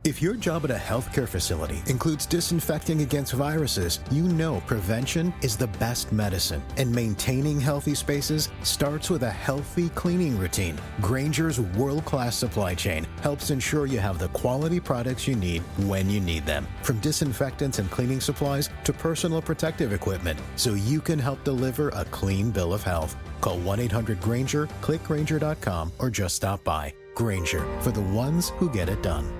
If your job at a healthcare facility includes disinfecting against viruses, you know prevention is the best medicine. And maintaining healthy spaces starts with a healthy cleaning routine. Grainger's world-class supply chain helps ensure you have the quality products you need when you need them. From disinfectants and cleaning supplies to personal protective equipment, so you can help deliver a clean bill of health. Call 1-800-GRAINGER, click Grainger.com, or just stop by. Grainger, for the ones who get it done.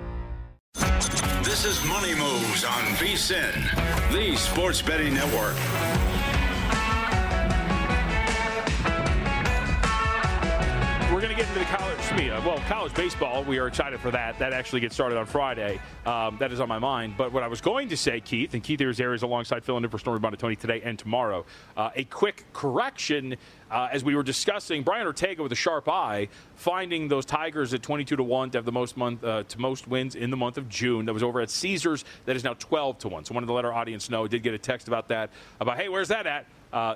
This is Money Moves on VSiN, the Sports Betting Network. We're going to get into the college baseball. We are excited for that. That actually gets started on Friday. That is on my mind. But what I was going to say, Keith, and Keith Irizarry is alongside filling in for Stormy Bonatoni today and tomorrow. A quick correction, as we were discussing, Brian Ortega with a sharp eye, finding those Tigers at 22-1 to have the most wins in the month of June. That was over at Caesars. That is now 12-1. So wanted to let our audience know. I did get a text about that, about, hey, where's that at?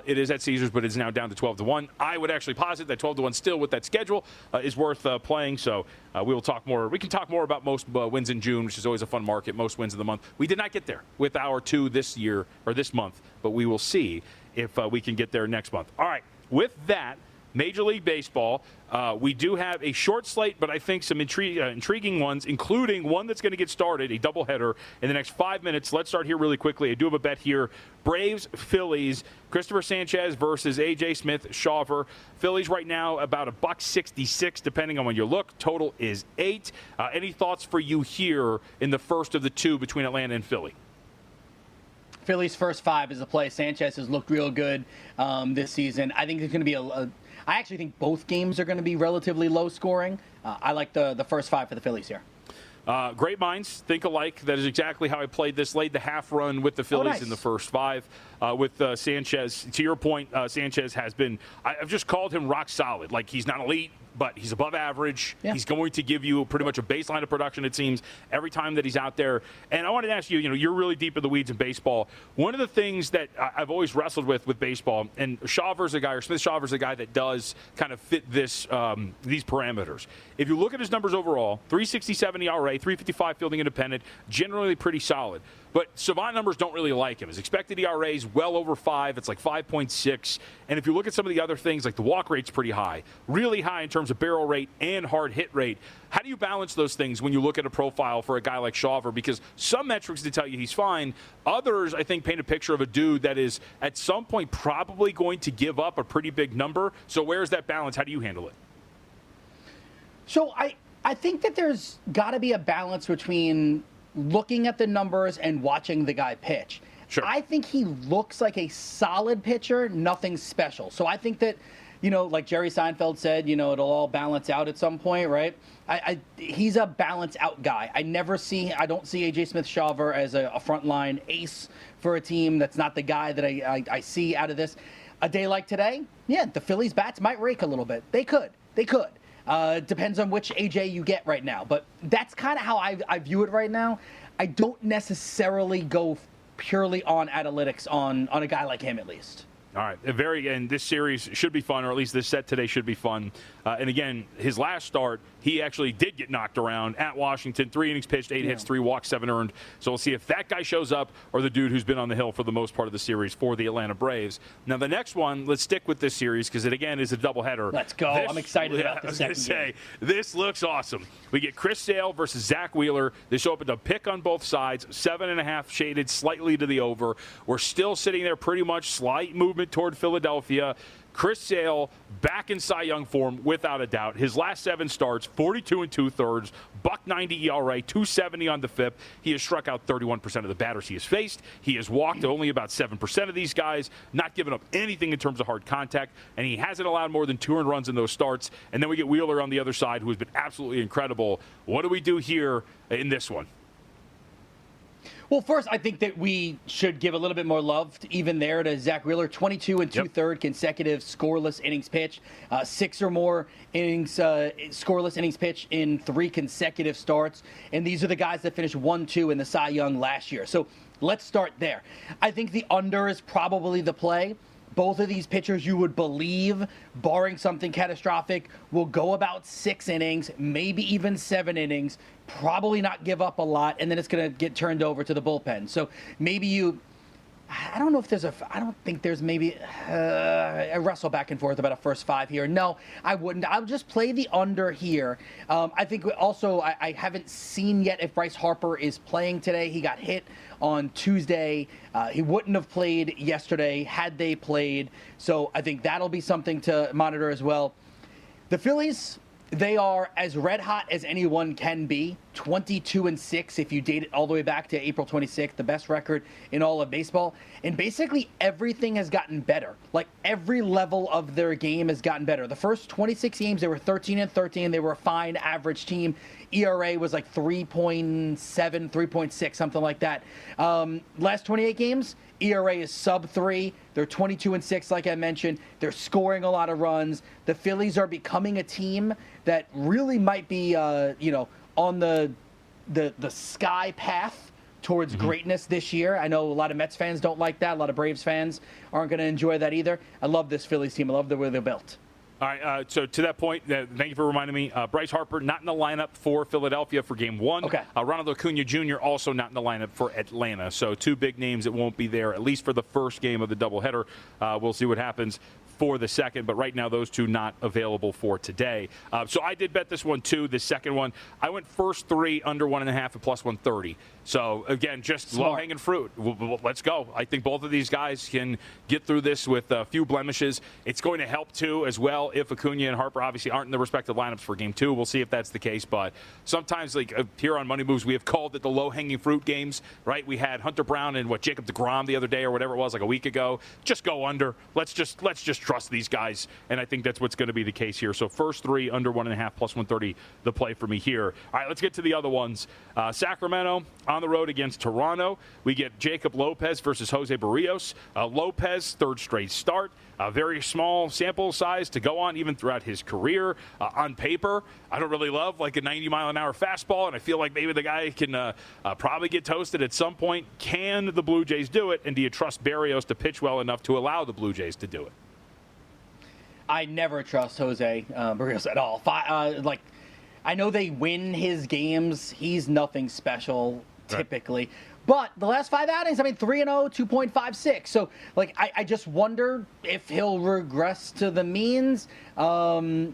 It is at Caesars, but it's now down to 12-1. I would actually posit that 12-1 still with that schedule is worth playing. So we will talk more. We can talk more about most wins in June, which is always a fun market, most wins of the month. We did not get there with our 2 this year or this month, but we will see if we can get there next month. All right, with that, Major League Baseball, we do have a short slate, but I think some intriguing ones, including one that's going to get started, a doubleheader, in the next 5 minutes. Let's start here really quickly. I do have a bet here. Braves, Phillies, Christopher Sanchez versus A.J. Smith-Shawver. Phillies right now about $1.66, depending on when you look. Total is 8. Any thoughts for you here in the first of the two between Atlanta and Philly? Phillies' first 5 is the play. Sanchez has looked real good this season. I think there's going to be I actually think both games are going to be relatively low scoring. I like the first 5 for the Phillies here. Great minds think alike. That is exactly how I played this. Laid the half run with the Phillies in the first 5. With Sanchez, to your point, Sanchez has been, I've just called him rock solid. Like, he's not elite, but he's above average. Yeah. He's going to give you pretty much a baseline of production, it seems, every time that he's out there. And I wanted to ask you, you're really deep in the weeds in baseball. One of the things that I've always wrestled with baseball, and Shawver's a guy, or Smith-Shawver's a guy that does kind of fit these parameters. If you look at his numbers overall, 3.67 ERA, 3.55 fielding independent, generally pretty solid. But Savant numbers don't really like him. His expected ERA is well over 5. It's like 5.6. And if you look at some of the other things, like the walk rate's pretty high, really high in terms of barrel rate and hard hit rate. How do you balance those things when you look at a profile for a guy like Shawver? Because some metrics to tell you he's fine. Others, I think, paint a picture of a dude that is at some point probably going to give up a pretty big number. So where's that balance? How do you handle it? So I think that there's got to be a balance between looking at the numbers and watching the guy pitch. Sure. I think he looks like a solid pitcher, nothing special. So I think that, like Jerry Seinfeld said, it'll all balance out at some point, right? He's a balance out guy. I don't see A.J. Smith-Shawver as a frontline ace for a team. That's not the guy that I see out of this. A day like today, yeah, the Phillies bats might rake a little bit. They could. Depends on which AJ you get right now. But that's kind of how I view it right now. I don't necessarily go purely on analytics on a guy like him, at least. All right. And this series should be fun, or at least this set today should be fun. And again, his last start, he actually did get knocked around at Washington. 3 innings pitched, 8 hits, 3 walks, 7 earned. So we'll see if that guy shows up or the dude who's been on the hill for the most part of the series for the Atlanta Braves. Now, the next one, let's stick with this series because it, again, is a doubleheader. Let's go. I'm excited about the second game. This looks awesome. We get Chris Sale versus Zach Wheeler. This opened a pick on both sides, 7.5 shaded slightly to the over. We're still sitting there pretty much slight movement toward Philadelphia. Chris Sale back in Cy Young form without a doubt. His last 7 starts, 42 2/3, .90 ERA, 270 on the FIP. He has struck out 31% of the batters he has faced. He has walked only about 7% of these guys, not given up anything in terms of hard contact, and he hasn't allowed more than 2 earned runs in those starts. And then we get Wheeler on the other side, who has been absolutely incredible. What do we do here in this one? Well, first, I think that we should give a little bit more love to Zach Wheeler. 22 2/3 consecutive scoreless innings pitched, 6 or more innings scoreless innings pitched in 3 consecutive starts. And these are the guys that finished 1-2 in the Cy Young last year. So let's start there. I think the under is probably the play. Both of these pitchers, you would believe, barring something catastrophic, will go about 6 innings, maybe even 7 innings, probably not give up a lot, and then it's going to get turned over to the bullpen. So maybe I don't know if I don't think there's maybe a wrestle back and forth about a first 5 here. No, I wouldn't. I would just play the under here. I think also I haven't seen yet if Bryce Harper is playing today. He got hit on Tuesday. He wouldn't have played yesterday had they played. So I think that'll be something to monitor as well. The Phillies, they are as red hot as anyone can be. 22-6 if you date it all the way back to April 26th, the best record in all of baseball. And basically everything has gotten better. Like every level of their game has gotten better. The first 26 games, they were 13-13. They were a fine average team. ERA was like 3.7, 3.6, something like that. Last 28 games, ERA is sub 3. They're 22-6, like I mentioned. They're scoring a lot of runs. The Phillies are becoming a team that really might be, on the sky path towards greatness this year. I know a lot of Mets fans don't like that. A lot of Braves fans aren't going to enjoy that either. I love this Phillies team. I love the way they're built. All right, so to that point, thank you for reminding me. Bryce Harper not in the lineup for Philadelphia for Game 1. Okay. Ronald Acuna Jr. also not in the lineup for Atlanta. So 2 big names that won't be there, at least for the first game of the doubleheader. We'll see what happens for the second, but right now those 2 not available for today. So I did bet this one too, the second one. I went first 3 under 1.5 at plus 130. So again, just low-hanging fruit. Let's go. I think both of these guys can get through this with a few blemishes. It's going to help too as well if Acuna and Harper obviously aren't in the respective lineups for Game 2. We'll see if that's the case, but sometimes like here on Money Moves, we have called it the low-hanging fruit games, right? We had Hunter Brown and Jacob deGrom the other day or whatever it was, like a week ago. Just go under. Let's just trust these guys, and I think that's what's going to be the case here. So first 3 under 1.5 plus 130, the play for me here. All right, let's get to the other ones. Sacramento on the road against Toronto. We get Jacob Lopez versus Jose Barrios. Lopez, 3rd straight start. A very small sample size to go on even throughout his career. On paper, I don't really love like a 90-mile-an-hour fastball, and I feel like maybe the guy can probably get toasted at some point. Can the Blue Jays do it, and do you trust Barrios to pitch well enough to allow the Blue Jays to do it? I never trust Jose Barrios at all. I know they win his games. He's nothing special typically. Right. But the last 5 outings, 3-0, 2.56. So, I just wonder if he'll regress to the means. I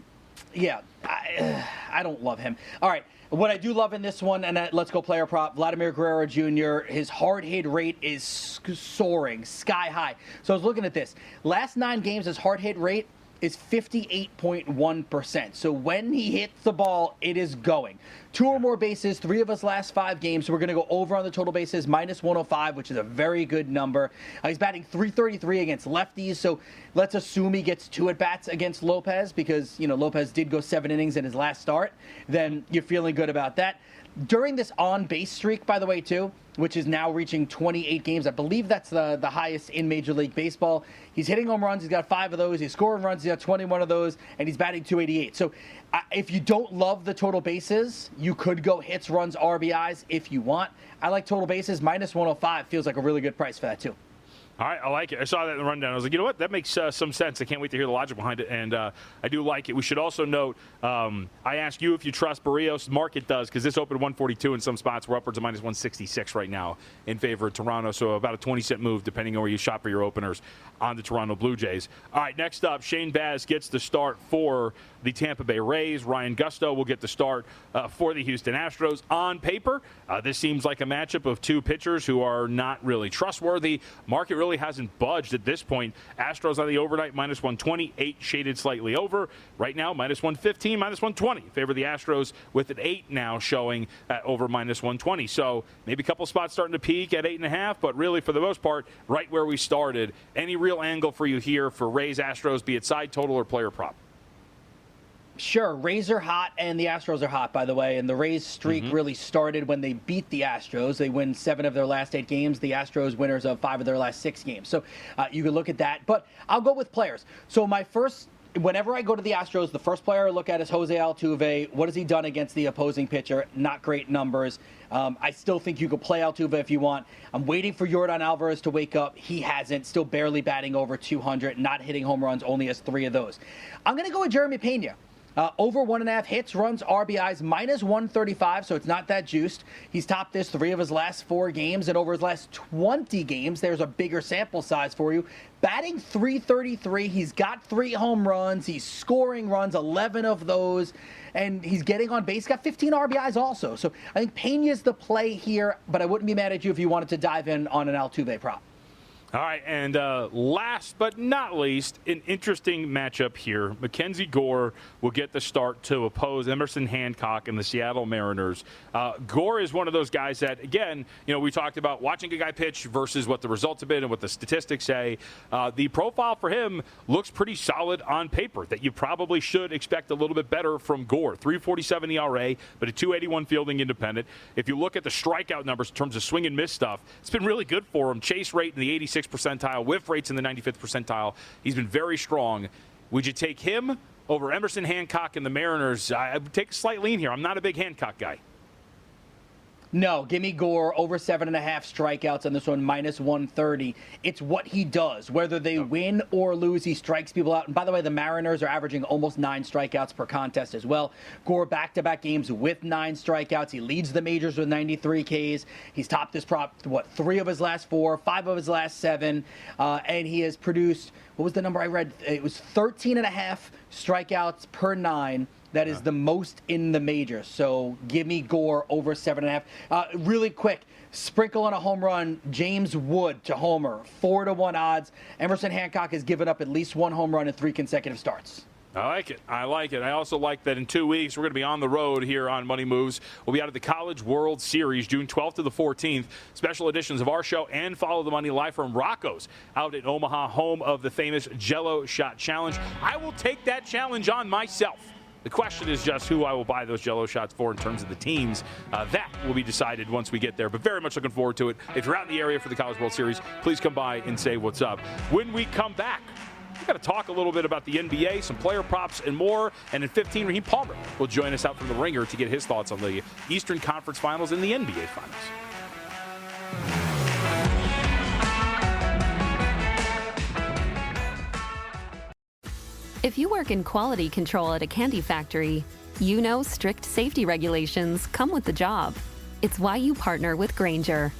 don't love him. All right. What I do love in this one, and let's go player prop, Vladimir Guerrero Jr., his hard hit rate is soaring, sky high. So I was looking at this. Last 9 games, his hard hit rate is 58.1%. So when he hits the ball, it is going. 2 or more bases, 3 of his last 5 games. So we're going to go over on the total bases, minus 105, which is a very good number. He's batting .333 against lefties. So let's assume he gets 2 at-bats against Lopez because, Lopez did go 7 innings in his last start. Then you're feeling good about that. During this on-base streak, by the way, too, which is now reaching 28 games. I believe that's the highest in Major League Baseball. He's hitting home runs. He's got 5 of those. He's scoring runs. He's got 21 of those, and he's batting .288. So if you don't love the total bases, you could go hits, runs, RBIs if you want. I like total bases. Minus 105 feels like a really good price for that, too. All right, I like it. I saw that in the rundown. I was like, you know what? That makes some sense. I can't wait to hear the logic behind it, and I do like it. We should also note, I asked you if you trust Barrios. Market does, because this opened 142 in some spots. We're upwards of minus 166 right now in favor of Toronto, so about a 20-cent move, depending on where you shop for your openers on the Toronto Blue Jays. All right, next up, Shane Baz gets the start for the Tampa Bay Rays. Ryan Gusto will get the start for the Houston Astros. On paper, this seems like a matchup of 2 pitchers who are not really trustworthy. Market really hasn't budged at this point. Astros on the overnight, minus 120, 8 shaded slightly over. Right now, minus 115, minus 120. Favor the Astros with an 8 now showing at over minus 120. So maybe a couple spots starting to peak at 8.5, but really for the most part, right where we started. Any real angle for you here for Rays Astros, be it side total or player prop? Sure. Rays are hot, and the Astros are hot, by the way. And the Rays streak really started when they beat the Astros. They win 7 of their last 8 games. The Astros winners of 5 of their last 6 games. So you can look at that. But I'll go with players. So my first whenever I go to the Astros, the first player I look at is Jose Altuve. What has he done against the opposing pitcher? Not great numbers. I still think you could play Altuve if you want. I'm waiting for Yordan Alvarez to wake up. He hasn't. Still barely batting over 200, not hitting home runs, only has 3 of those. I'm going to go with Jeremy Pena. Over 1.5 hits, runs, RBIs, minus 135, so it's not that juiced. He's topped this 3 of his last 4 games, and over his last 20 games, there's a bigger sample size for you. Batting .333, he's got 3 home runs, he's scoring runs, 11 of those, and he's getting on base. He's got 15 RBIs also. So I think Pena's the play here, but I wouldn't be mad at you if you wanted to dive in on an Altuve prop. All right, and last but not least, an interesting matchup here. Mackenzie Gore will get the start to oppose Emerson Hancock and the Seattle Mariners. Gore is one of those guys that, again, we talked about watching a guy pitch versus what the results have been and what the statistics say. The profile for him looks pretty solid on paper, that you probably should expect a little bit better from Gore. 3.47 ERA, but a 2.81 fielding independent. If you look at the strikeout numbers in terms of swing and miss stuff, it's been really good for him. Chase rate in the 86th percentile, whiff rates in the 95th percentile. He's been very strong. Would you take him over Emerson Hancock and the Mariners? I would take a slight lean here. I'm not a big Hancock guy. No, give me Gore over 7.5 strikeouts on this one, minus 130. It's what he does. Whether they win or lose, he strikes people out. And by the way, the Mariners are averaging almost 9 strikeouts per contest as well. Gore back-to-back games with 9 strikeouts. He leads the majors with 93 Ks. He's topped this prop, 3 of his last 4, 5 of his last 7. And he has produced, what was the number I read? It was 13.5 strikeouts per 9. That is the most in the majors. So give me Gore over 7.5. Really quick, sprinkle on a home run. James Wood to homer, 4-1 odds. Emerson Hancock has given up at least 1 home run in 3 consecutive starts. I like it. I like it. I also like that in 2 weeks, we're going to be on the road here on Money Moves. We'll be out at the College World Series, June 12th to the 14th. Special editions of our show and Follow the Money live from Rocco's out in Omaha, home of the famous Jello Shot Challenge. I will take that challenge on myself. The question is just who I will buy those Jello shots for in terms of the teams. That will be decided once we get there, but very much looking forward to it. If you're out in the area for the College World Series, please come by and say what's up. When we come back, we've got to talk a little bit about the NBA, some player props, and more. And in 15, Raheem Palmer will join us out from the Ringer to get his thoughts on the Eastern Conference Finals and the NBA Finals. If you work in quality control at a candy factory, you know strict safety regulations come with the job. It's why you partner with Grainger.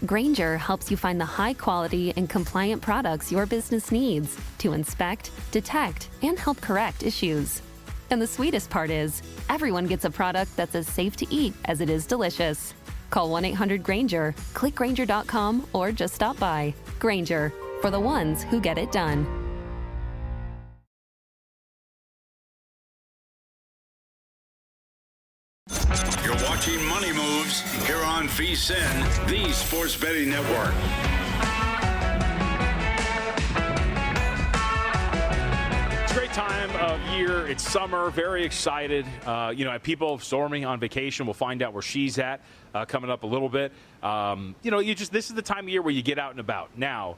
Grainger helps you find the high-quality and compliant products your business needs to inspect, detect, and help correct issues. And the sweetest part is, everyone gets a product that's as safe to eat as it is delicious. Call 1-800-GRAINGER, click Grainger.com, or just stop by. Grainger, for the ones who get it done. You're watching Money Moves here on VSiN, the Sports Betting Network. It's a great time of year. It's summer. Very excited. People storming on vacation. We'll find out where she's at coming up a little bit. This is the time of year where you get out and about. Now,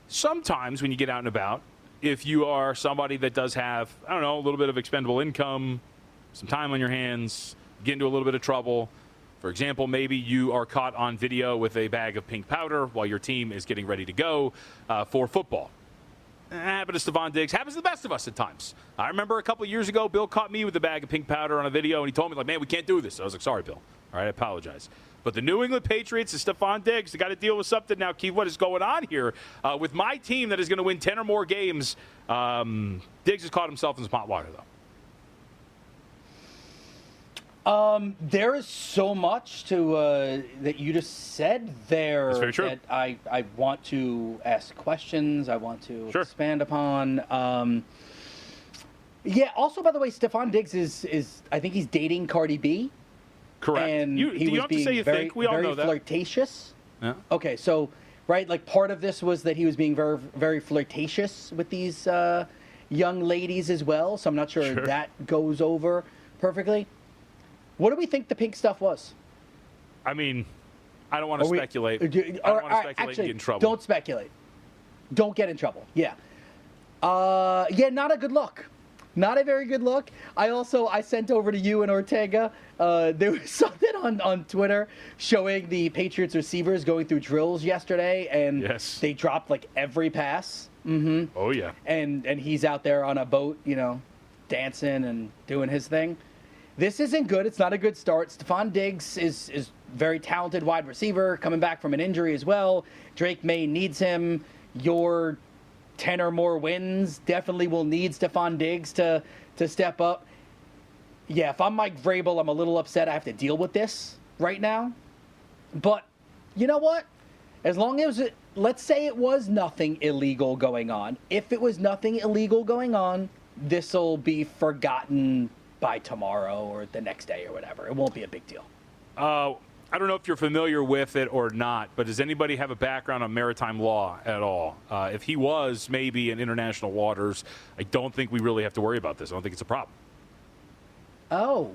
sometimes when you get out and about, if you are somebody that does have, a little bit of expendable income, some time on your hands, get into a little bit of trouble. For example, maybe you are caught on video with a bag of pink powder while your team is getting ready to go for football. Happened to Stephon Diggs. Happens to the best of us at times. I remember a couple years ago, Bill caught me with a bag of pink powder on a video, and he told me, man, we can't do this. I was like, sorry, Bill. All right, I apologize. But the New England Patriots and Stephon Diggs, they got to deal with something now. Keith, what is going on here? With my team that is going to win 10 or more games, Diggs has caught himself in some hot water, though. There is so much to that you just said there. That's very true. That I want to ask questions. I want to expand upon. Also, by the way, Stephon Diggs is I think he's dating Cardi B. Correct. And you he don't was have to being say you very, think. We all very know that. flirtatious. Yeah. Okay, so part of this was that he was being very, very flirtatious with these young ladies as well. So I'm not sure that goes over perfectly. What do we think the pink stuff was? I don't want to speculate. I don't want to speculate and get in trouble. Don't speculate. Don't get in trouble. Yeah. Not a good look. Not a very good look. I sent over to you and Ortega. There was something on Twitter showing the Patriots receivers going through drills yesterday, and they dropped like every pass. Mm-hmm. Oh yeah. And he's out there on a boat, dancing and doing his thing. This isn't good. It's not a good start. Stephon Diggs is very talented wide receiver, coming back from an injury as well. Drake May needs him. Your 10 or more wins definitely will need Stephon Diggs to step up. Yeah, if I'm Mike Vrabel, I'm a little upset I have to deal with this right now. But you know what? As long as let's say it was nothing illegal going on. If it was nothing illegal going on, this will be forgotten by tomorrow or the next day or whatever. It won't be a big deal. I don't know if you're familiar with it or not, but does anybody have a background on maritime law at all? If he was maybe in international waters, I don't think we really have to worry about this. I don't think it's a problem. Oh,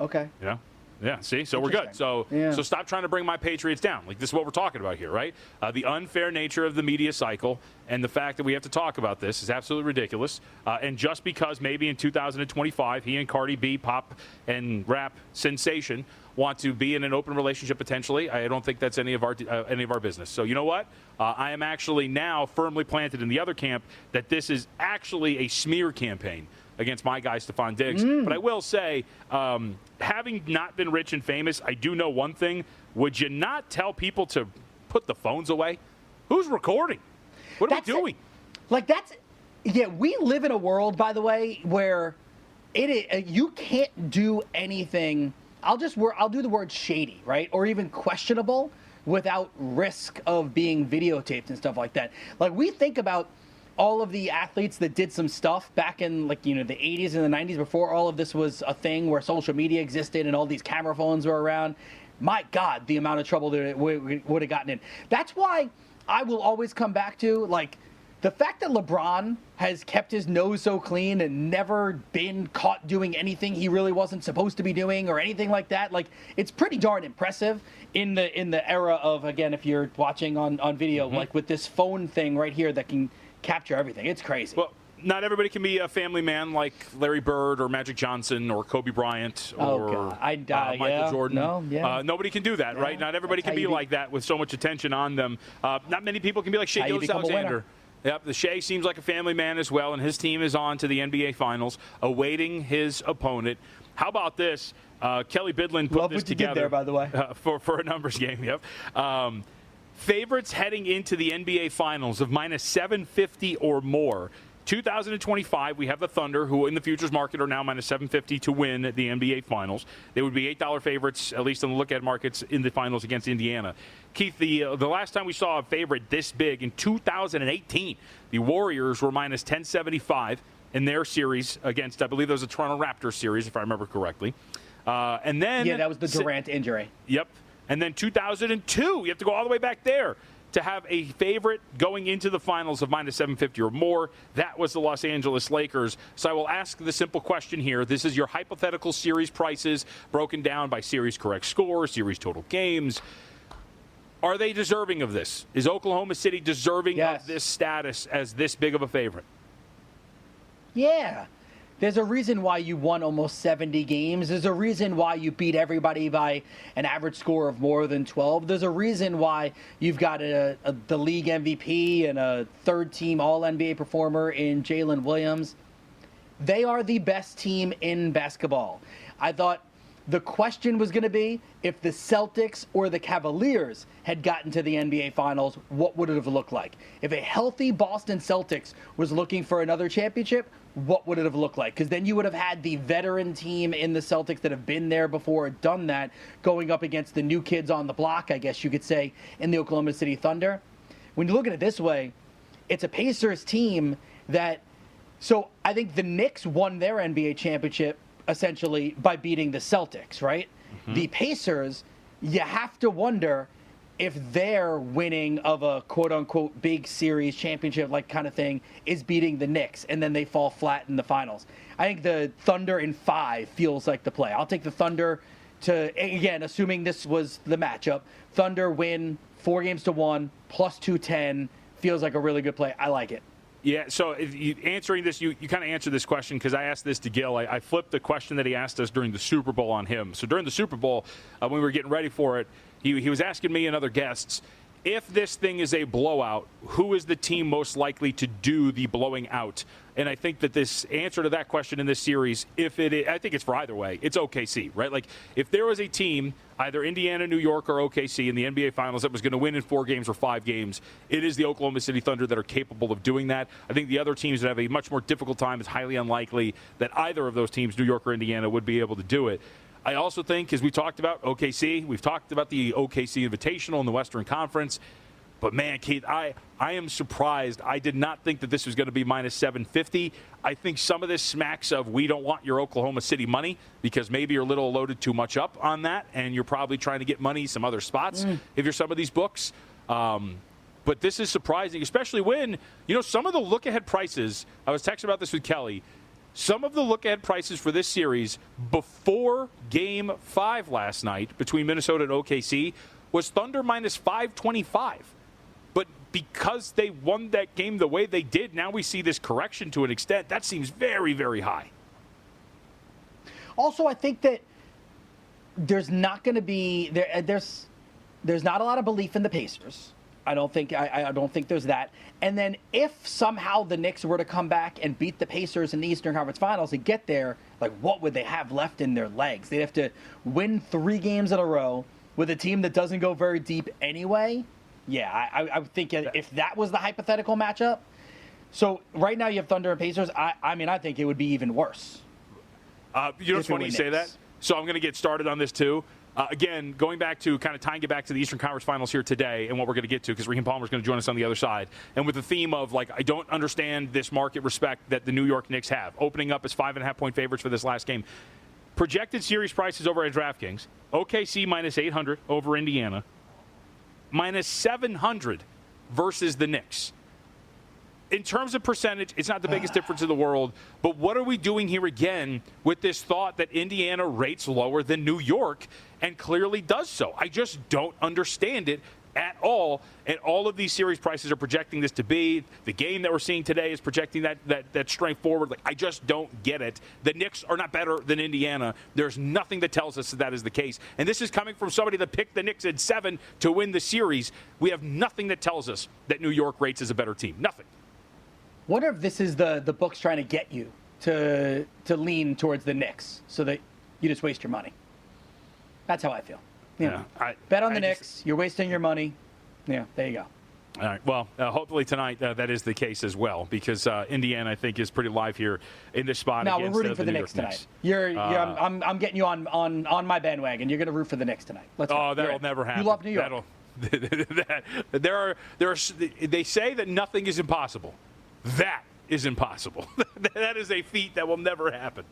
okay. Yeah, see? So we're good. So stop trying to bring my Patriots down. Like, this is what we're talking about here, right? The unfair nature of the media cycle and the fact that we have to talk about this is absolutely ridiculous. And just because maybe in 2025 he and Cardi B, pop and rap sensation, want to be in an open relationship potentially, I don't think that's any of our business. So you know what? I am actually now firmly planted in the other camp that this is actually a smear campaign against my guy, Stephon Diggs. But I will say, having not been rich and famous, I do know one thing. Would you not tell people to put the phones away? Who's recording? What are we doing? We live in a world, by the way, where you can't do anything. I'll do the word shady, right? Or even questionable without risk of being videotaped and stuff like that. Like, we think about all of the athletes that did some stuff back in the 80s and the 90s before all of this was a thing where social media existed and all these camera phones were around. My God, the amount of trouble that it would have gotten in. That's why I will always come back to, the fact that LeBron has kept his nose so clean and never been caught doing anything he really wasn't supposed to be doing or anything like that. It's pretty darn impressive in the era of, again, if you're watching on video, with this phone thing right here that can capture everything. It's crazy. Well, not everybody can be a family man like Larry Bird or Magic Johnson or Kobe Bryant or Michael Jordan. Nobody can do that, right? Not everybody can be like that with so much attention on them. Not many people can be like Shai Gilgeous-Alexander. Yep, the Shea seems like a family man as well, and his team is on to the NBA Finals, awaiting his opponent. How about this? Kelly Bidlin put this together. Did there, by the way. For a numbers game, yep. Favorites heading into the NBA Finals of minus 750 or more. 2025, we have the Thunder, who in the futures market are now minus 750 to win the NBA Finals. They would be $8 favorites, at least on the look-at markets, in the Finals against Indiana. Keith, the last time we saw a favorite this big in 2018, the Warriors were minus 1075 in their series against, I believe, it was a Toronto Raptors series, if I remember correctly. And then that was the Durant injury. Yep. And then 2002, you have to go all the way back there to have a favorite going into the finals of minus 750 or more. That was the Los Angeles Lakers. So I will ask the simple question here. This is your hypothetical series prices broken down by series correct score, series total games. Are they deserving of this? Is Oklahoma City deserving of this status as this big of a favorite? Yeah. There's a reason why you won almost 70 games. There's a reason why you beat everybody by an average score of more than 12. There's a reason why you've got the league MVP and a third-team All-NBA performer in Jalen Williams. They are the best team in basketball. I thought the question was going to be if the Celtics or the Cavaliers had gotten to the NBA Finals, what would it have looked like? If a healthy Boston Celtics was looking for another championship, what would it have looked like? Because then you would have had the veteran team in the Celtics that have been there before, done that, going up against the new kids on the block, I guess you could say, in the Oklahoma City Thunder. When you look at it this way, it's a Pacers team that... So I think the Knicks won their NBA championship essentially by beating the Celtics, right? Mm-hmm. The Pacers, you have to wonder if their winning of a quote-unquote big series championship like kind of thing is beating the Knicks, and then they fall flat in the finals. I think the Thunder in 5 feels like the play. I'll take the Thunder to, again, assuming this was the matchup, Thunder win 4-1, plus 210, feels like a really good play. I like it. Yeah, so answering this, you kind of answered this question because I asked this to Gil. I flipped the question that he asked us during the Super Bowl on him. So during the Super Bowl, when we were getting ready for it, he was asking me and other guests, if this thing is a blowout, who is the team most likely to do the blowing out? And I think that this answer to that question in this series, I think it's for either way. It's OKC, right? Like, if there was a team, either Indiana, New York, or OKC in the NBA Finals that was going to win in 4 games or 5 games, it is the Oklahoma City Thunder that are capable of doing that. I think the other teams that have a much more difficult time, it's highly unlikely that either of those teams, New York or Indiana, would be able to do it. I also think, as we talked about OKC, we've talked about the OKC Invitational in the Western Conference. But, man, Keith, I am surprised. I did not think that this was going to be minus 750. I think some of this smacks of we don't want your Oklahoma City money because maybe you're a little loaded too much up on that, and you're probably trying to get money some other spots if you're some of these books. But this is surprising, especially when, some of the look-ahead prices, I was texting about this with Kelly, some of the look-ahead prices for this series before Game 5 last night between Minnesota and OKC was Thunder minus 525. But because they won that game the way they did, now we see this correction to an extent. That seems very, very high. Also, I think that there's not going to be there's not a lot of belief in the Pacers. I don't think there's that. And then if somehow the Knicks were to come back and beat the Pacers in the Eastern Conference Finals and get there, like, what would they have left in their legs? They'd have to win 3 games in a row with a team that doesn't go very deep anyway. Yeah, I would think if that was the hypothetical matchup. So right now you have Thunder and Pacers. I think it would be even worse. It's funny you say that. So I'm going to get started on this too. Again, going back to kind of tying it back to the Eastern Conference Finals here today and what we're going to get to, because Raheem Palmer is going to join us on the other side. And with the theme of, like, I don't understand this market respect that the New York Knicks have, opening up as 5.5-point favorites for this last game. Projected series prices over at DraftKings, OKC minus 800 over Indiana, minus 700 versus the Knicks. In terms of percentage, it's not the biggest difference in the world, but what are we doing here again with this thought that Indiana rates lower than New York and clearly does so? I just don't understand it at all, and all of these series prices are projecting this to be. The game that we're seeing today is projecting that strength forward. Like, I just don't get it. The Knicks are not better than Indiana. There's nothing that tells us that is the case. And this is coming from somebody that picked the Knicks in 7 to win the series. We have nothing that tells us that New York rates as a better team. Nothing. Wonder if this is the books trying to get you to lean towards the Knicks so that you just waste your money. That's how I feel. Bet on the Knicks. You're wasting your money. Yeah, there you go. All right. Well, hopefully tonight that is the case as well, because Indiana, I think, is pretty live here in this spot. No, against, we're rooting for the Knicks tonight. I'm getting you on my bandwagon. You're going to root for the Knicks tonight. Let's go. That'll never happen. You love New York. They say that nothing is impossible. That is impossible. That is a feat that will never happen.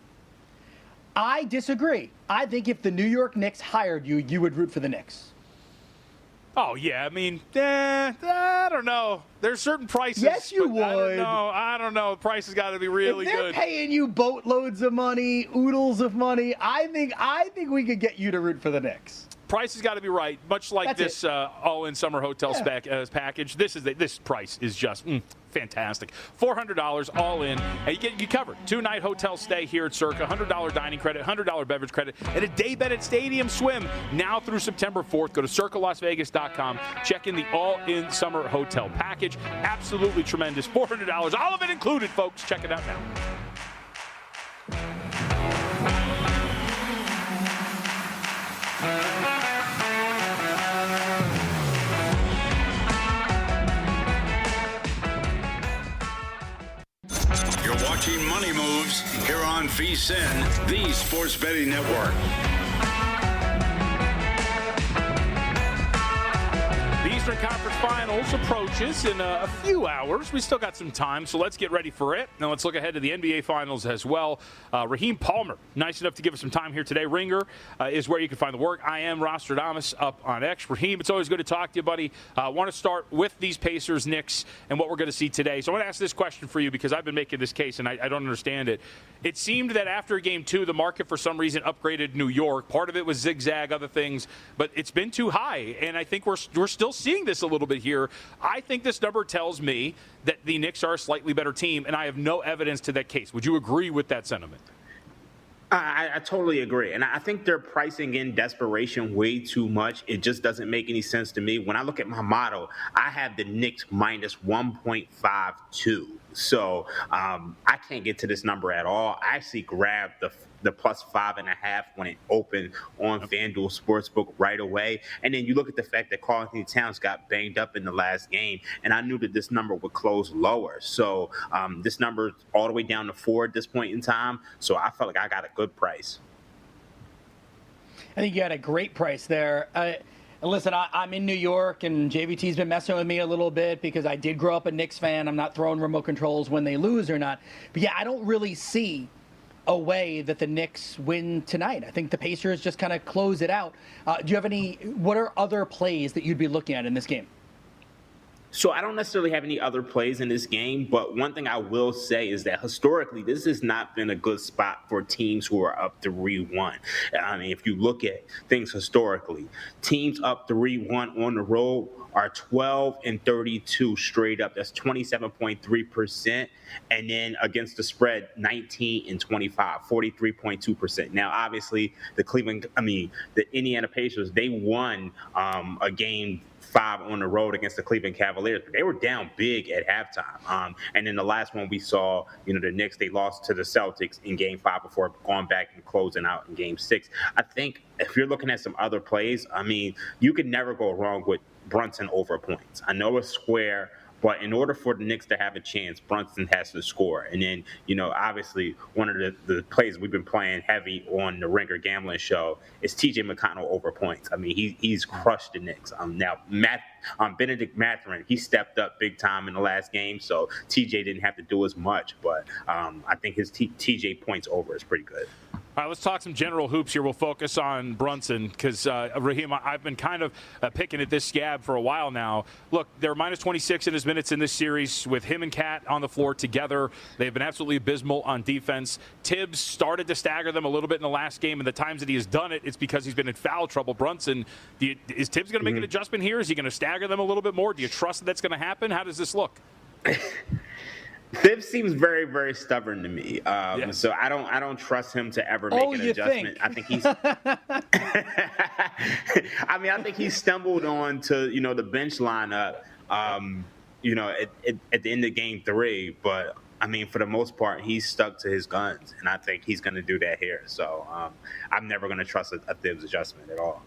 I disagree. I think if the New York Knicks hired you, you would root for the Knicks. Oh, yeah. I mean, I don't know. There's certain prices. Yes, you would. I don't know. The price has got to be really good. If they're good. paying you boatloads of money, oodles of money, I think we could get you to root for the Knicks. Price has got to be right, much like this all-in summer hotel package. This price is just fantastic. $400 all in, and you covered 2-night hotel stay here at Circa, $100 dining credit, $100 beverage credit, and a day bet at Stadium Swim now through September 4th. Go to circalasvegas.com. Check in the all-in summer hotel package. Absolutely tremendous. $400, all of it included, folks. Check it out now. You're watching Money Moves here on VSiN, the Sports Betting Network. The Eastern Conference Finals approaches in a few hours. We still got some time, so let's get ready for it. Now let's look ahead to the NBA Finals as well. Raheem Palmer, nice enough to give us some time here today. Ringer is where you can find the work. I am Rostradamus up on X. Raheem, it's always good to talk to you, buddy. I want to start with these Pacers, Knicks, and what we're going to see today. So I want to ask this question for you because I've been making this case, and I don't understand it. It seemed that after Game 2, the market for some reason upgraded New York. Part of it was zigzag, other things, but it's been too high, and I think we're still seeing swing this a little bit here. I think this number tells me that the Knicks are a slightly better team, and I have no evidence to that case. Would you agree with that sentiment? I totally agree. And I think they're pricing in desperation way too much. It just doesn't make any sense to me. When I look at my model, I have the Knicks minus 1.52. So I can't get to this number at all. I actually grabbed the plus 5.5 when it opened on FanDuel Sportsbook right away. And then you look at the fact that Karl Anthony Towns got banged up in the last game, and I knew that this number would close lower. So this number is all the way down to 4 at this point in time. So I felt like I got a good price. I think you had a great price there. Listen, I'm in New York, and JVT's been messing with me a little bit because I did grow up a Knicks fan. I'm not throwing remote controls when they lose or not. But, yeah, I don't really see a way that the Knicks win tonight. I think the Pacers just kind of close it out. Do you have what are other plays that you'd be looking at in this game? So I don't necessarily have any other plays in this game, but one thing I will say is that historically, this has not been a good spot for teams who are up 3-1. I mean, if you look at things historically, teams up 3-1 on the road are 12-32 straight up. That's 27.3%. And then against the spread, 19-25, 43.2%. Now, obviously, the Indiana Pacers, they won a game 5 on the road against the Cleveland Cavaliers, but they were down big at halftime. And then the last one we saw, the Knicks, they lost to the Celtics in Game 5 before going back and closing out in Game 6. I think if you're looking at some other plays, I mean, you could never go wrong with Brunson over points. I know it's square, but in order for the Knicks to have a chance, Brunson has to score. And then, obviously one of the plays we've been playing heavy on the Ringer Gambling Show is T.J. McConnell over points. I mean, he's crushed the Knicks. Now, Benedict Mathurin, he stepped up big time in the last game, so T.J. didn't have to do as much. But I think his T.J. points over is pretty good. All right, let's talk some general hoops here. We'll focus on Brunson because, Raheem, I've been kind of picking at this scab for a while now. Look, they're minus 26 in his minutes in this series with him and Cat on the floor together. They've been absolutely abysmal on defense. Tibbs started to stagger them a little bit in the last game, and the times that he has done it, it's because he's been in foul trouble. Brunson, is Tibbs going to make an adjustment here? Is he going to stagger them a little bit more? Do you trust that that's going to happen? How does this look? Tibbs seems very, very stubborn to me. So I don't trust him to ever make an adjustment. I think he's I think he stumbled on to, the bench lineup, at the end of Game 3, but I mean, for the most part, he's stuck to his guns, and I think he's going to do that here. So I'm never going to trust a Tibbs adjustment at all.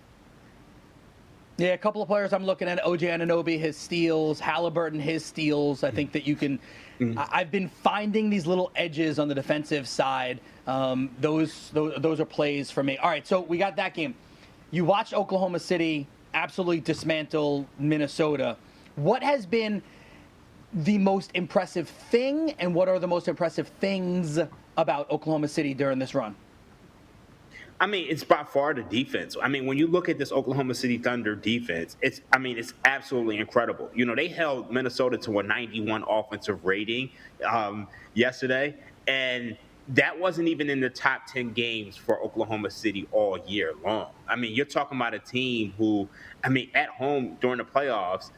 Yeah, a couple of players I'm looking at, OJ Anunoby, his steals, Halliburton, his steals. I think that you can I've been finding these little edges on the defensive side. Those are plays for me. All right, so we got that game. You watched Oklahoma City absolutely dismantle Minnesota. What has been the most impressive thing, and what are the most impressive things about Oklahoma City during this run? I mean, it's by far the defense. I mean, when you look at this Oklahoma City Thunder defense, it's absolutely incredible. They held Minnesota to a 91 offensive rating yesterday, and that wasn't even in the top 10 games for Oklahoma City all year long. I mean, you're talking about a team who, at home during the playoffs,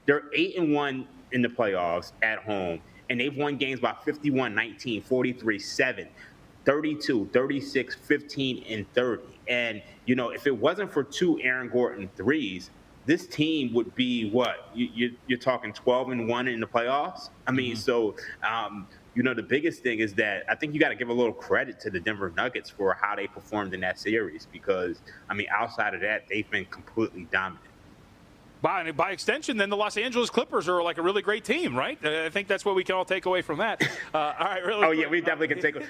they're 8-1 in the playoffs at home, and they've won games by 51-19, 43-7. 32, 36, 15, and 30. And, if it wasn't for 2 Aaron Gordon threes, this team would be what? You're talking 12-1 in the playoffs? I mean, so, the biggest thing is that I think you got to give a little credit to the Denver Nuggets for how they performed in that series because, outside of that, they've been completely dominant. By extension, then the Los Angeles Clippers are like a really great team, right? I think that's what we can all take away from that. All right, really. Oh, yeah, we definitely can take away.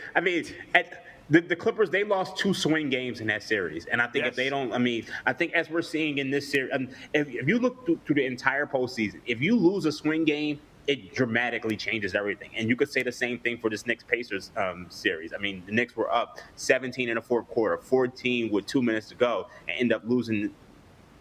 The Clippers, they lost 2 swing games in that series. And I think if they don't, I think as we're seeing in this series, if you look through the entire postseason, if you lose a swing game, it dramatically changes everything. And you could say the same thing for this Knicks-Pacers series. I mean, the Knicks were up 17 in the fourth quarter, 14 with 2 minutes to go, and end up losing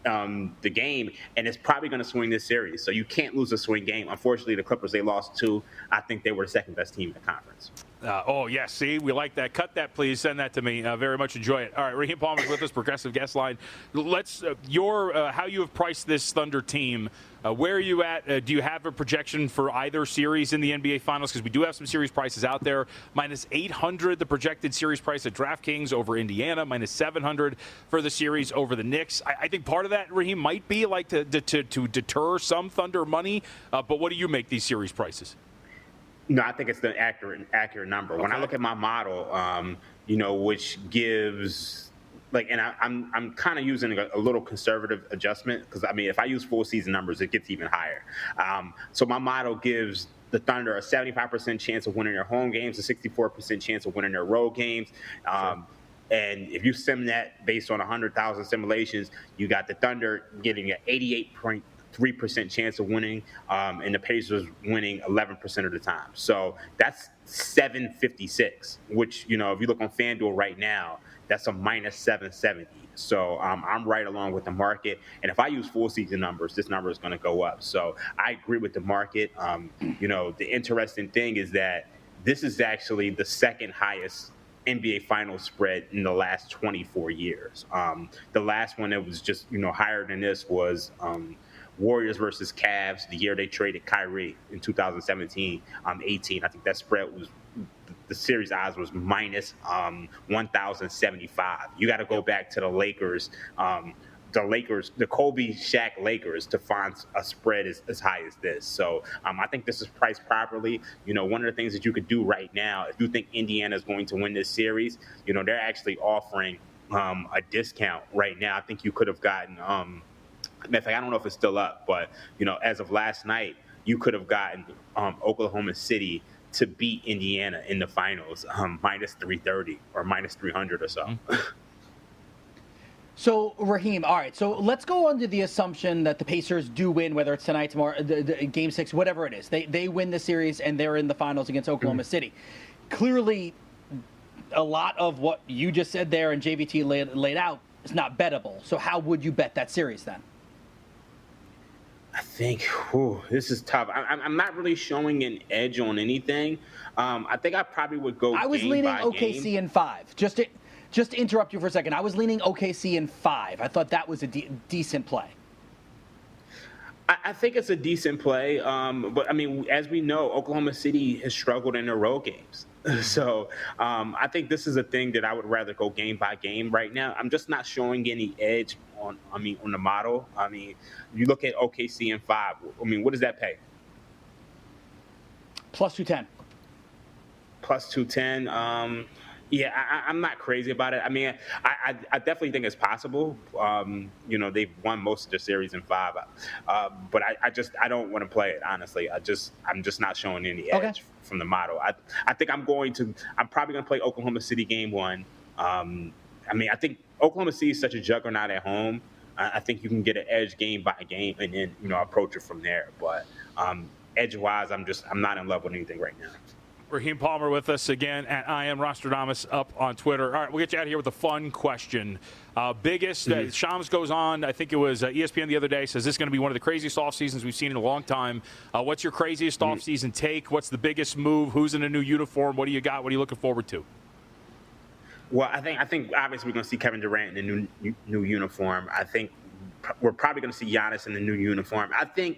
the game, and it's probably going to swing this series. So you can't lose a swing game. Unfortunately, the Clippers, they lost 2. I think they were the second best team in the conference. Yes. See, we like that. Cut that, please. Send that to me. Very much enjoy it. All right, Raheem Palmer's with us, Progressive Guest Line. Let's how you have priced this Thunder team. Where are you at? Do you have a projection for either series in the NBA Finals? Because we do have some series prices out there. Minus 800, the projected series price at DraftKings over Indiana. Minus 700 for the series over the Knicks. I think part of that, Raheem, might be like to deter some Thunder money. But what do you make these series prices? No, I think it's the accurate number. Okay. When I look at my model, which gives and I'm kind of using a little conservative adjustment because if I use full season numbers, it gets even higher. So my model gives the Thunder a 75% chance of winning their home games, a 64% chance of winning their road games. Sure. And if you sim that based on 100,000 simulations, you got the Thunder getting an 88.3% chance of winning, and the Pacers winning 11% of the time. So that's 756, which, if you look on FanDuel right now, that's a minus 770. So I'm right along with the market. And if I use full season numbers, this number is going to go up. So I agree with the market. The interesting thing is that this is actually the second highest NBA Finals spread in the last 24 years. The last one that was just, higher than this was Warriors versus Cavs, the year they traded Kyrie in 2017-18. I think that spread was, the series odds was minus 1,075. You got to go back to the Lakers, the Kobe Shaq Lakers to find a spread as high as this. So I think this is priced properly. One of the things that you could do right now, if you think Indiana is going to win this series, they're actually offering a discount right now. I think you could have gotten, in fact, I don't know if it's still up, but, as of last night, you could have gotten Oklahoma City to beat Indiana in the finals, minus 330 or minus 300 or so. Mm-hmm. So, Raheem, all right, so let's go under the assumption that the Pacers do win, whether it's tonight, tomorrow, the Game 6, whatever it is. They win the series, and they're in the finals against Oklahoma City. Clearly, a lot of what you just said there and JVT laid out is not bettable. So how would you bet that series then? I think this is tough. I'm not really showing an edge on anything. I think I probably would go. I was leaning OKC in 5. Just to interrupt you for a second, I was leaning OKC in 5. I thought that was a decent play. I think it's a decent play, but as we know, Oklahoma City has struggled in their road games. So I think this is a thing that I would rather go game by game right now. I'm just not showing any edge on the model. You look at OKC in 5. What does that pay? Plus 210. Plus 210. I'm not crazy about it. I definitely think it's possible. They've won most of the series in 5, but I don't want to play it, honestly. I'm just not showing any edge from the model. I think I'm probably going to play Oklahoma City game 1. I think Oklahoma City is such a juggernaut at home. I think you can get an edge game by game and then approach it from there. But edge-wise, I'm not in love with anything right now. Raheem Palmer with us again at I Am Rostradamus up on Twitter. All right, we'll get you out of here with a fun question. Shams goes on, I think it was ESPN the other day, says this is going to be one of the craziest off seasons we've seen in a long time. What's your craziest off season take? What's the biggest move? Who's in a new uniform? What do you got? What are you looking forward to? Well, I think obviously we're going to see Kevin Durant in the new uniform. I think we're probably going to see Giannis in the new uniform. I think,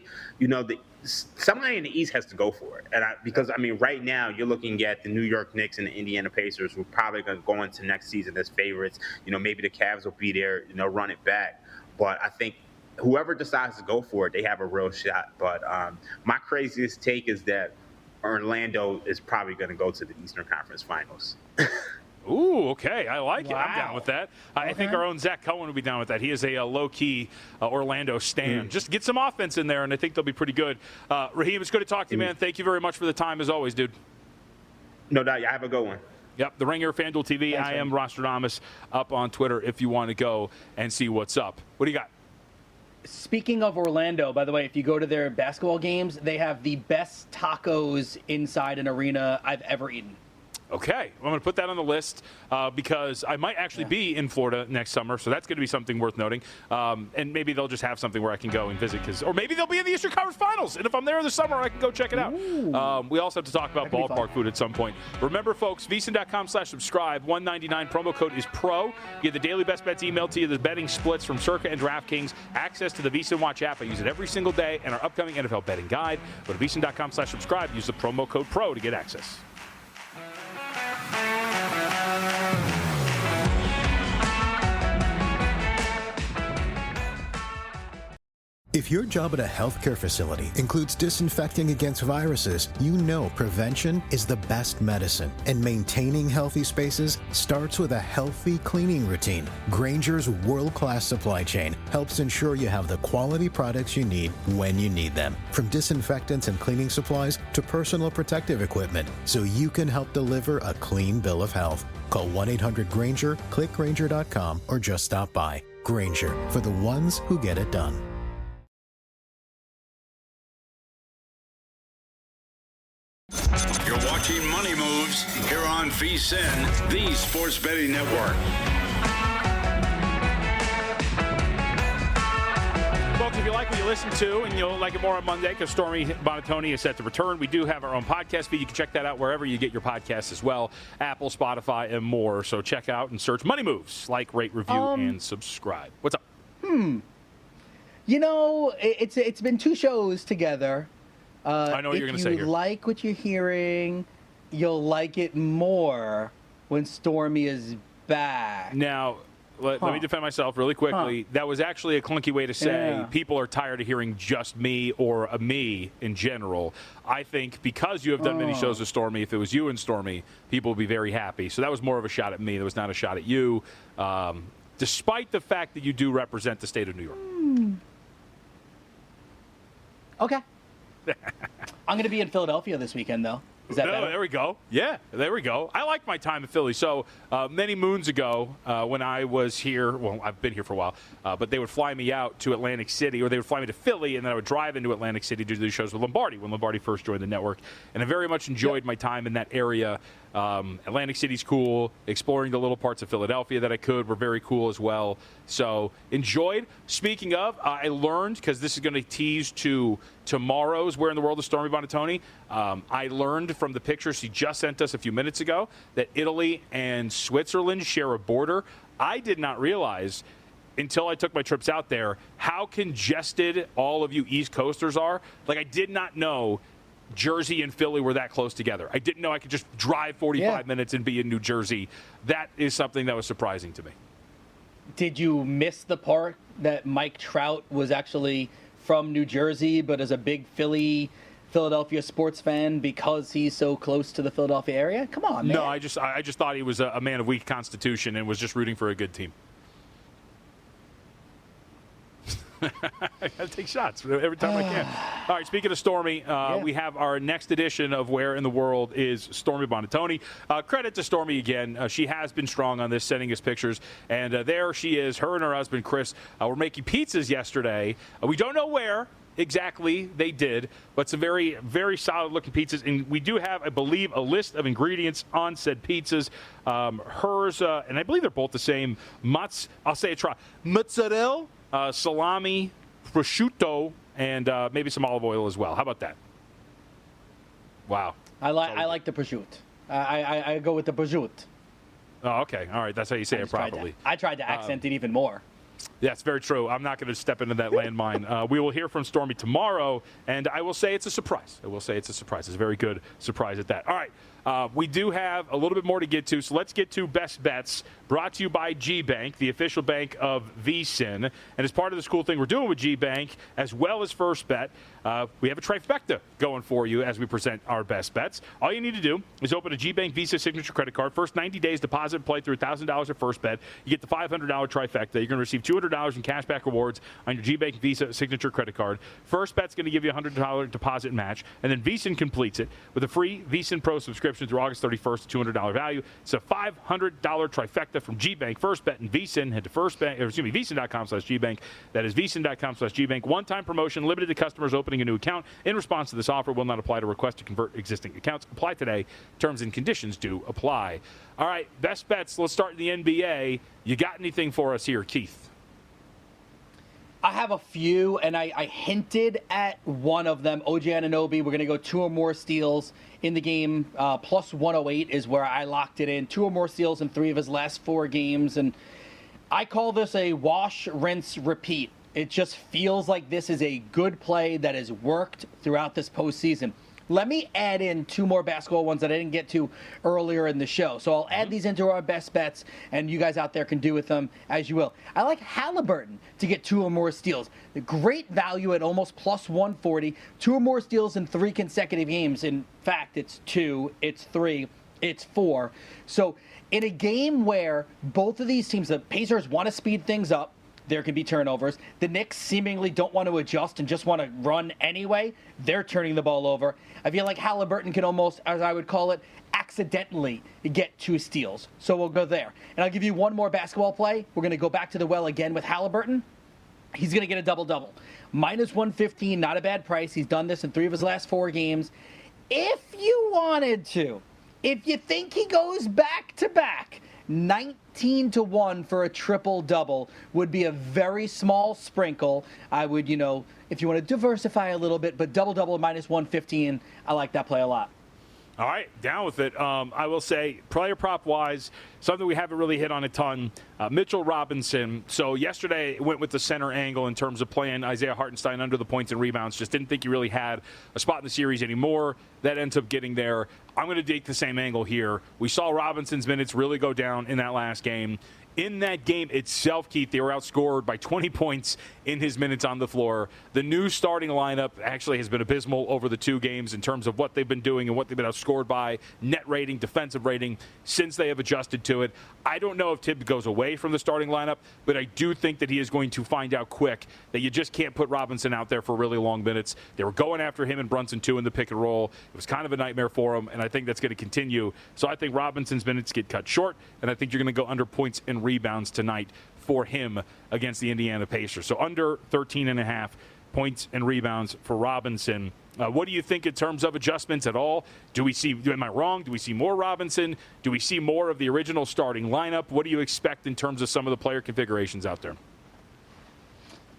somebody in the East has to go for it. Because right now you're looking at the New York Knicks and the Indiana Pacers who are probably going to go into next season as favorites. Maybe the Cavs will be there, run it back. But I think whoever decides to go for it, they have a real shot. But my craziest take is that Orlando is probably going to go to the Eastern Conference Finals. Ooh, okay. I like it. Wow. I'm down with that. I think our own Zach Cohen will be down with that. He is a low-key Orlando stan. Just get some offense in there, and I think they'll be pretty good. Raheem, it's good to talk to you, man. Thank you very much for the time, as always, dude. No doubt. You have a good one. Yep, the Ringer, FanDuel TV. Thanks, I am Rostradamus up on Twitter if you want to go and see what's up. What do you got? Speaking of Orlando, by the way, if you go to their basketball games, they have the best tacos inside an arena I've ever eaten. Okay, well, I'm going to put that on the list because I might actually be in Florida next summer, so that's going to be something worth noting. And maybe they'll just have something where I can go and visit, or maybe they'll be in the Eastern Conference Finals, and if I'm there in the summer, I can go check it out. We also have to talk about ballpark food at some point. Remember, folks, vsin.com/subscribe. $1.99 promo code is PRO. You get the daily best bets emailed to you, the betting splits from Circa and DraftKings, access to the VSiN Watch app. I use it every single day, and our upcoming NFL betting guide. Go to vsin.com/subscribe. Use the promo code PRO to get access. If your job at a healthcare facility includes disinfecting against viruses, you know prevention is the best medicine. And maintaining healthy spaces starts with a healthy cleaning routine. Grainger's world-class supply chain helps ensure you have the quality products you need when you need them. From disinfectants and cleaning supplies to personal protective equipment, so you can help deliver a clean bill of health. Call 1-800-GRAINGER, click Grainger.com, or just stop by. Grainger, for the ones who get it done. You're watching Money Moves here on VSiN, the Sports Betting Network. Folks, if you like what you listen to and you'll like it more on Monday because Stormy Buonantony is set to return, we do have our own podcast feed. You can check that out wherever you get your podcasts as well, Apple, Spotify, and more. So check out and search Money Moves. Like, rate, review, and subscribe. What's up? You know, it's been 2 shows together. I know what you're going to say here. If you like what you're hearing, you'll like it more when Stormy is back. Now, let me defend myself really quickly. That was actually a clunky way to say people are tired of hearing just me or a me in general. I think because you have done many shows with Stormy, if it was you and Stormy, people would be very happy. So that was more of a shot at me. That was not a shot at you, despite the fact that you do represent the state of New York. Okay. I'm going to be in Philadelphia this weekend, though. Is that better? There we go. Yeah, there we go. I like my time in Philly. So many moons ago when I was here, well, I've been here for a while, but they would fly me out to Atlantic City, or they would fly me to Philly, and then I would drive into Atlantic City to do shows with Lombardi when Lombardi first joined the network. And I very much enjoyed my time in that area. Atlantic City's cool. Exploring the little parts of Philadelphia that I could were very cool as well. So enjoyed. Speaking of, I learned, because this is going to tease to tomorrow's Where in the World is Stormy Buonantony, I learned from the pictures she just sent us a few minutes ago that Italy and Switzerland share a border. I did not realize until I took my trips out there how congested all of you East Coasters are. Like, I did not know Jersey and Philly were that close together. I didn't know I could just drive 45 minutes and be in New Jersey. That is something that was surprising to me. Did you miss the part that Mike Trout was actually from New Jersey, but is a big Philadelphia sports fan because he's so close to the Philadelphia area? Come on, man. No, I just thought he was a man of weak constitution and was just rooting for a good team. I got to take shots every time I can. All right, speaking of Stormy, we have our next edition of Where in the World is Stormy Buonantony. Credit to Stormy again. She has been strong on this, sending us pictures. And there she is, her and her husband, Chris, were making pizzas yesterday. We don't know where exactly they did, but some very, very solid-looking pizzas. And we do have, I believe, a list of ingredients on said pizzas. Hers, and I believe they're both the same. Mozzarella, salami, prosciutto, and maybe some olive oil as well. How about that? Wow. I like the prosciutto. I go with the prosciutto. Oh, okay. All right. That's how you say it properly. I tried to accent it even more. That's very true. I'm not going to step into that landmine. We will hear from Stormy tomorrow, and I will say it's a surprise. It's a very good surprise at that. All right. We do have a little bit more to get to, so let's get to Best Bets, brought to you by G-Bank, the official bank of VSiN. And as part of this cool thing we're doing with G-Bank, as well as First Bet, we have a trifecta going for you as we present our Best Bets. All you need to do is open a G-Bank Visa Signature credit card. First 90 days, deposit and play through $1,000 at First Bet. You get the $500 trifecta. You're going to receive $200 in cashback rewards on your G-Bank Visa Signature credit card. First Bet's going to give you a $100 deposit match, and then VSiN completes it with a free VSiN Pro subscription subscription through August 31st, $200 value. It's a $500 trifecta from GBank, FirstBet, and VSiN. Head to VSiN.com/GBank. That is VSiN.com/GBank. One-time promotion limited to customers opening a new account. In response to this offer, will not apply to requests to convert existing accounts. Apply today. Terms and conditions do apply. All right, best bets. Let's start in the NBA. You got anything for us here, Keith? I have a few, and I hinted at one of them. OG Anunoby, we're going to go 2 or more steals in the game. Plus 108 is where I locked it in. 2 or more steals in 3 of his last 4 games. And I call this a wash, rinse, repeat. It just feels like this is a good play that has worked throughout this postseason. Let me add in 2 more basketball ones that I didn't get to earlier in the show. So I'll add these into our best bets, and you guys out there can do with them as you will. I like Halliburton to get 2 or more steals. The great value at almost plus 140. 2 or more steals in 3 consecutive games. In fact, it's 2, it's 3, it's 4. So in a game where both of these teams, the Pacers want to speed things up, there can be turnovers. The Knicks seemingly don't want to adjust and just want to run anyway. They're turning the ball over. I feel like Halliburton can almost, as I would call it, accidentally get 2 steals. So we'll go there. And I'll give you one more basketball play. We're going to go back to the well again with Halliburton. He's going to get a double-double. Minus 115, not a bad price. He's done this in 3 of his last 4 games. If you wanted to, if you think he goes back-to-back, 19-1 for a triple-double would be a very small sprinkle. I would, if you want to diversify a little bit, but double-double minus 115, I like that play a lot. All right, down with it. I will say, player prop-wise, something we haven't really hit on a ton, Mitchell Robinson. So yesterday went with the center angle in terms of playing Isaiah Hartenstein under the points and rebounds. Just didn't think he really had a spot in the series anymore. That ends up getting there. I'm going to take the same angle here. We saw Robinson's minutes really go down in that last game. In that game itself, Keith, they were outscored by 20 points in his minutes on the floor. The new starting lineup actually has been abysmal over the 2 games in terms of what they've been doing and what they've been outscored by, net rating, defensive rating, since they have adjusted to it. I don't know if Tibbs goes away from the starting lineup, but I do think that he is going to find out quick that you just can't put Robinson out there for really long minutes. They were going after him and Brunson, too, in the pick and roll. It was kind of a nightmare for him, and I think that's going to continue. So I think Robinson's minutes get cut short, and I think you're going to go under points and rebounds tonight for him against the Indiana Pacers. So under 13.5 points and rebounds for Robinson. What do you think in terms of adjustments at all? Am I wrong? Do we see more Robinson? Do we see more of the original starting lineup? What do you expect in terms of some of the player configurations out there?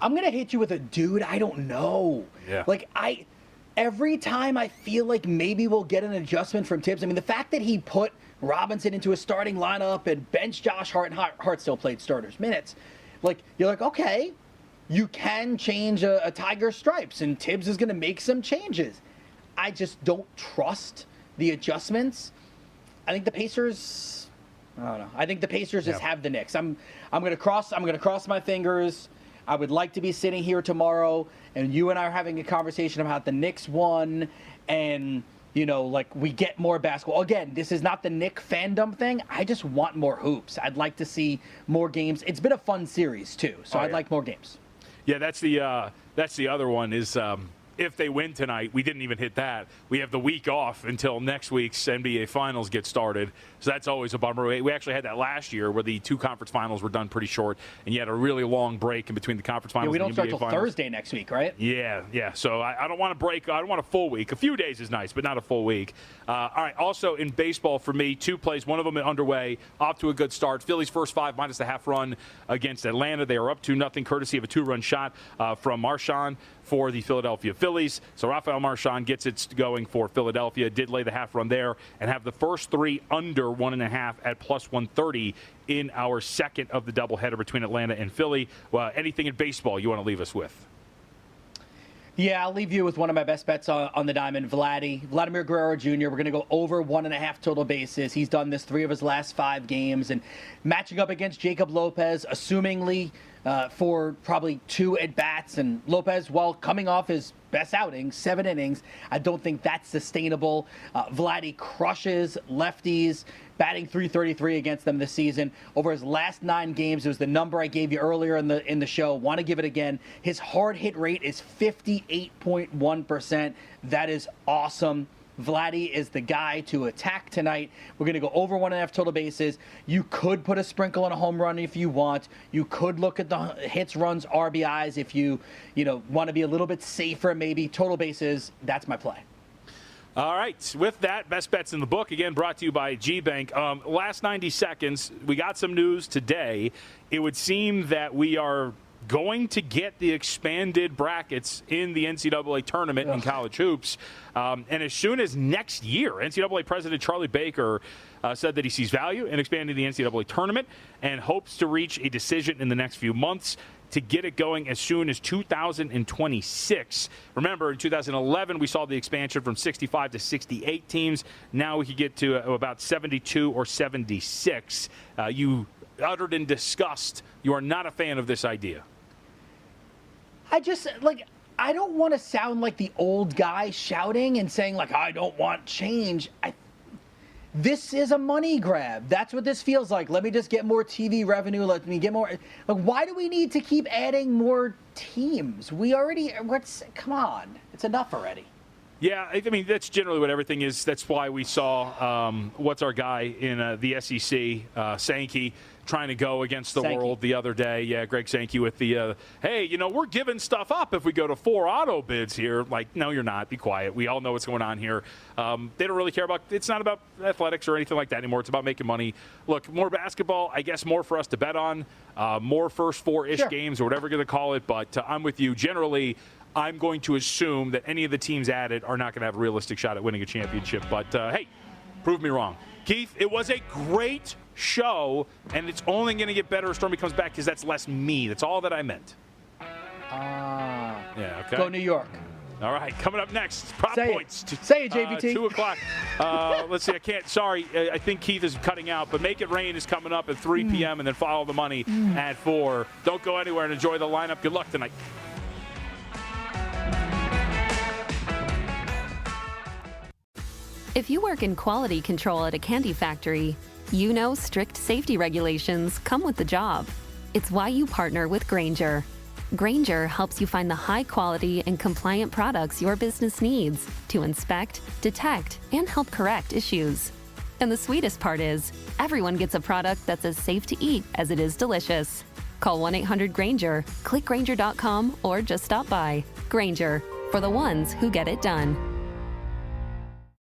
I'm going to hit you with a dude I don't know. Yeah. Every time I feel like maybe we'll get an adjustment from Tibbs. I mean, the fact that he put Robinson into a starting lineup and bench Josh Hart, and Hart still played starters minutes. You're like, okay, you can change a Tiger stripes, and Tibbs is going to make some changes. I just don't trust the adjustments. I think the Pacers, I don't know. I think the Pacers just have the Knicks. I'm going to cross my fingers. I would like to be sitting here tomorrow, and you and I are having a conversation about the Knicks won, and we get more basketball. Again, this is not the Knick fandom thing. I just want more hoops. I'd like to see more games. It's been a fun series too, so I'd like more games. Yeah, that's the other one is if they win tonight, we didn't even hit that. We have the week off until next week's NBA Finals get started. So that's always a bummer. We actually had that last year where the 2 conference finals were done pretty short, and you had a really long break in between the conference finals we don't and the NBA start till finals. Thursday next week, right? Yeah. So I don't want to break. I don't want a full week. A few days is nice, but not a full week. All right, also in baseball for me, 2 plays. One of them underway, off to a good start. Phillies first 5 minus the half run against Atlanta. They are up 2-0, courtesy of a 2-run shot from Marchand for the Philadelphia Phillies. So Rafael Marchand gets it going for Philadelphia. Did lay the half run there and have the first 3 under 1.5 at plus 130 in our second of the doubleheader between Atlanta and Philly. Anything in baseball you want to leave us with? Yeah, I'll leave you with one of my best bets on the diamond, Vladimir Guerrero Jr. We're going to go over 1.5 total bases. He's done this 3 of his last 5 games. And matching up against Jacob Lopez, assumingly for probably 2 at-bats. And Lopez, while coming off his best outing, 7 innings, I don't think that's sustainable. Vladdy crushes lefties, batting .333 against them this season. Over his last 9 games, it was the number I gave you earlier in the show. Want to give it again. His hard hit rate is 58.1%. That is awesome. Vladdy is the guy to attack tonight. We're going to go over 1.5 total bases. You could put a sprinkle on a home run if you want. You could look at the hits, runs, RBIs if you want to be a little bit safer. Maybe total bases. That's my play. All right. With that, best bets in the book, again, brought to you by G-Bank. Last 90 seconds, we got some news today. It would seem that we are going to get the expanded brackets in the NCAA tournament in college hoops. And as soon as next year, NCAA President Charlie Baker said that he sees value in expanding the NCAA tournament and hopes to reach a decision in the next few months to get it going as soon as 2026. Remember, in 2011, we saw the expansion from 65 to 68 teams. Now we could get to about 72 or 76. You uttered in disgust. You are not a fan of this idea. I don't want to sound like the old guy shouting and saying, I don't want change. This is a money grab. That's what this feels like. Let me just get more TV revenue. Let me get more. Why do we need to keep adding more teams? Come on. It's enough already. Yeah, I mean, that's generally what everything is. That's why we saw what's our guy in the SEC, Sankey, trying to go against the world the other day. Yeah, Greg Sankey with the, hey, we're giving stuff up if we go to 4 auto bids here. No, you're not. Be quiet. We all know what's going on here. They don't really care about, it's not about athletics or anything like that anymore. It's about making money. Look, more basketball, I guess more for us to bet on, more first 4-ish games or whatever you're going to call it. But I'm with you. Generally, I'm going to assume that any of the teams added are not going to have a realistic shot at winning a championship. But, hey, prove me wrong. Keith, it was a great show, and it's only going to get better as Stormy comes back because that's less me. That's all that I meant. Yeah, okay. Go New York. All right, coming up next, prop points. Say it, JVT. 2 o'clock. Let's see, I can't. Sorry, I think Keith is cutting out, but Make It Rain is coming up at 3 p.m., and then Follow the Money at 4. Don't go anywhere and enjoy the lineup. Good luck tonight. If you work in quality control at a candy factory, you know strict safety regulations come with the job. It's why you partner with Grainger. Grainger helps you find the high quality and compliant products your business needs to inspect, detect, and help correct issues. And the sweetest part is, everyone gets a product that's as safe to eat as it is delicious. Call 1-800-GRAINGER, click Grainger.com, or just stop by. Grainger, for the ones who get it done.